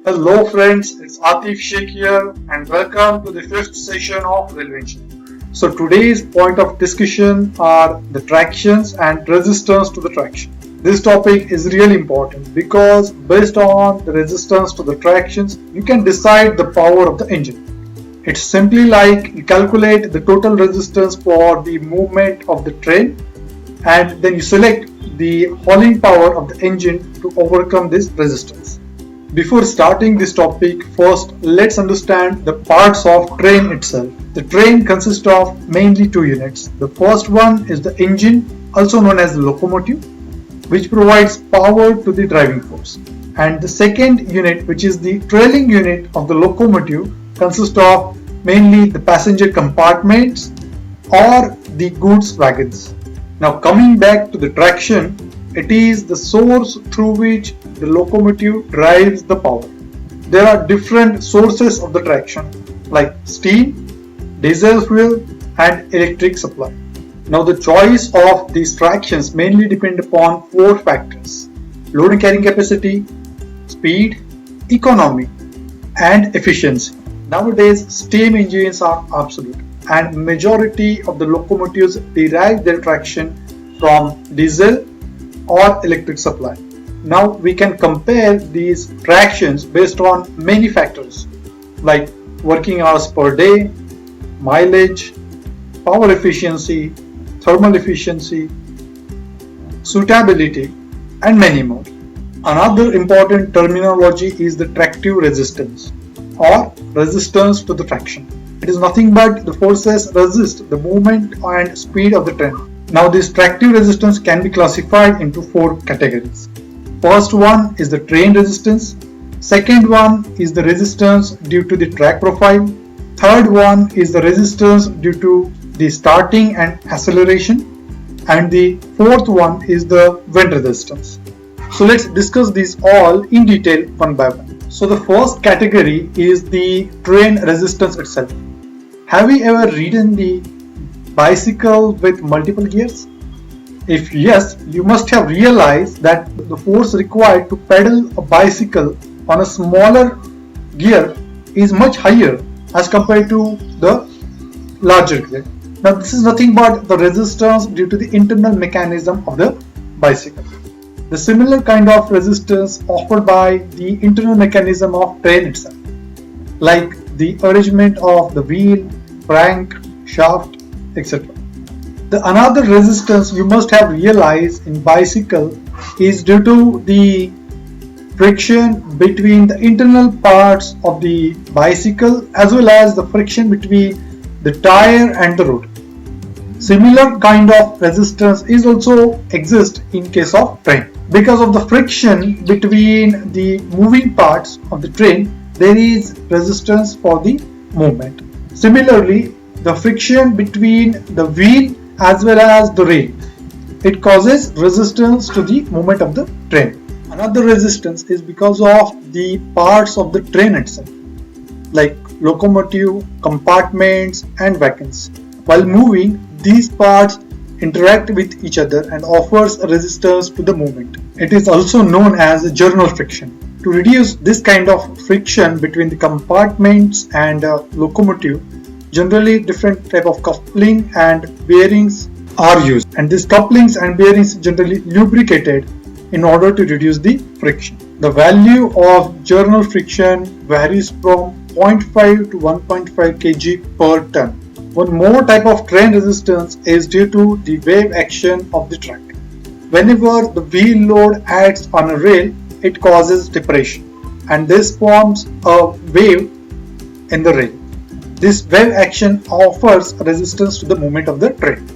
Hello friends, it's Atif Sheikh here and welcome to the fifth session of Railway Engineering. So today's point of discussion are the tractions and resistance to the traction. This topic is really important because based on the resistance to the tractions, you can decide the power of the engine. It's simply like you calculate the total resistance for the movement of the train and then you select the hauling power of the engine to overcome this resistance. Before starting this topic, first let's understand the parts of train itself. The train consists of mainly two units. The first one is the engine, also known as the locomotive, which provides power to the driving force. And the second unit, which is the trailing unit of the locomotive, consists of mainly the passenger compartments or the goods wagons. Now coming back to the traction, it is the source through which the locomotive drives the power. There are different sources of the traction like steam, diesel fuel and electric supply. Now the choice of these tractions mainly depend upon four factors: load and carrying capacity, speed, economy and efficiency. Nowadays steam engines are absolute and majority of the locomotives derive their traction from diesel or electric supply. Now we can compare these tractions based on many factors like working hours per day, mileage, power efficiency, thermal efficiency, suitability and many more. Another important terminology is the tractive resistance or resistance to the traction. It is nothing but the forces resist the movement and speed of the train. Now this tractive resistance can be classified into four categories. First one is the train resistance. Second one is the resistance due to the track profile. Third one is the resistance due to the starting and acceleration. And the fourth one is the wind resistance. So let's discuss these all in detail one by one. So the first category is the train resistance itself. Have you ever ridden the bicycle with multiple gears? If yes, you must have realized that the force required to pedal a bicycle on a smaller gear is much higher as compared to the larger gear. Now this is nothing but the resistance due to the internal mechanism of the bicycle. The similar kind of resistance offered by the internal mechanism of train itself, like the arrangement of the wheel, crank, shaft, etc. The another resistance you must have realized in bicycle is due to the friction between the internal parts of the bicycle as well as the friction between the tire and the road. Similar kind of resistance is also exist in case of train. Because of the friction between the moving parts of the train, there is resistance for the movement. Similarly, the friction between the wheel as well as the rail, it causes resistance to the movement of the train. Another resistance is because of the parts of the train itself, like locomotive, compartments and wagons. While moving, these parts interact with each other and offers a resistance to the movement. It is also known as journal friction. To reduce this kind of friction between the compartments and locomotive, generally different type of coupling and bearings are used, and these couplings and bearings generally lubricated in order to reduce the friction. The value of journal friction varies from 0.5 to 1.5 kg per ton. One more type of train resistance is due to the wave action of the track. Whenever the wheel load acts on a rail, it causes depression and this forms a wave in the rail. This wave action offers resistance to the movement of the train.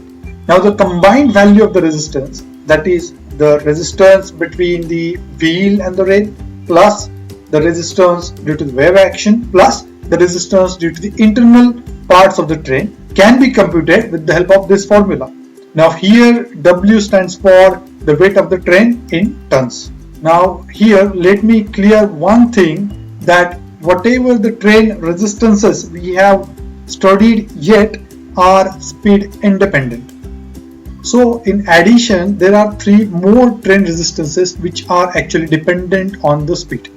Now the combined value of the resistance, that is the resistance between the wheel and the rail plus the resistance due to the wave action plus the resistance due to the internal parts of the train, can be computed with the help of this formula. Now here W stands for the weight of the train in tons. Now here let me clear one thing, that whatever the train resistances we have studied yet are speed independent. So in addition, there are three more train resistances which are actually dependent on the speed.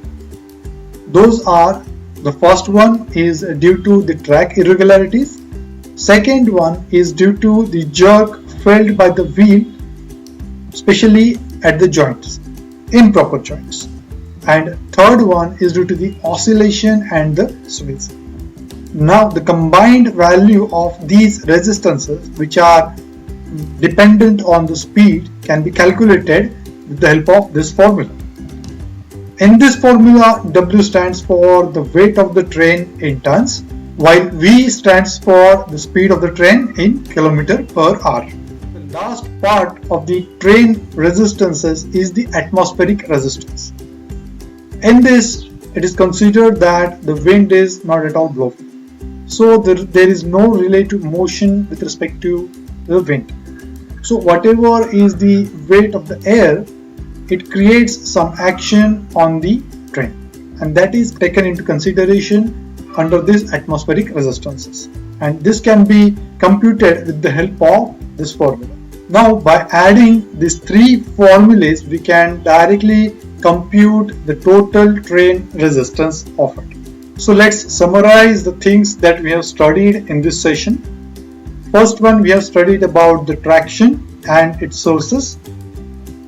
Those are, the first one is due to the track irregularities, second one is due to the jerk felt by the wheel, especially at the joints, improper joints, and third one is due to the oscillation and the swings. Now the combined value of these resistances, which are dependent on the speed, can be calculated with the help of this formula. In this formula, W stands for the weight of the train in tons, while V stands for the speed of the train in kilometer per hour. The last part of the train resistances is the atmospheric resistance. In this, it is considered that the wind is not at all blowing. So there is no relative motion with respect to the wind. So whatever is the weight of the air, it creates some action on the train, and that is taken into consideration under these atmospheric resistances, and this can be computed with the help of this formula. Now by adding these three formulas, we can directly compute the total train resistance of it. So let's summarize the things that we have studied in this session. First one, we have studied about the traction and its sources.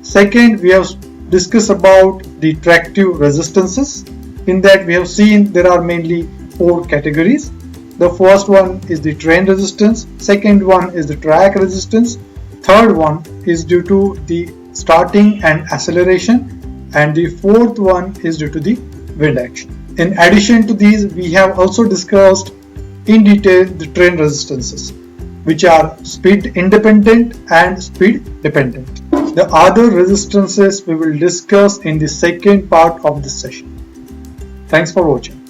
Second, we have discussed about the tractive resistances. In that, we have seen there are mainly four categories. The first one is the train resistance, second one is the track resistance, third one is due to the starting and acceleration, and the fourth one is due to the wind action. In addition to these, we have also discussed in detail the train resistances, which are speed independent and speed dependent. The other resistances we will discuss in the second part of this session. Thanks for watching.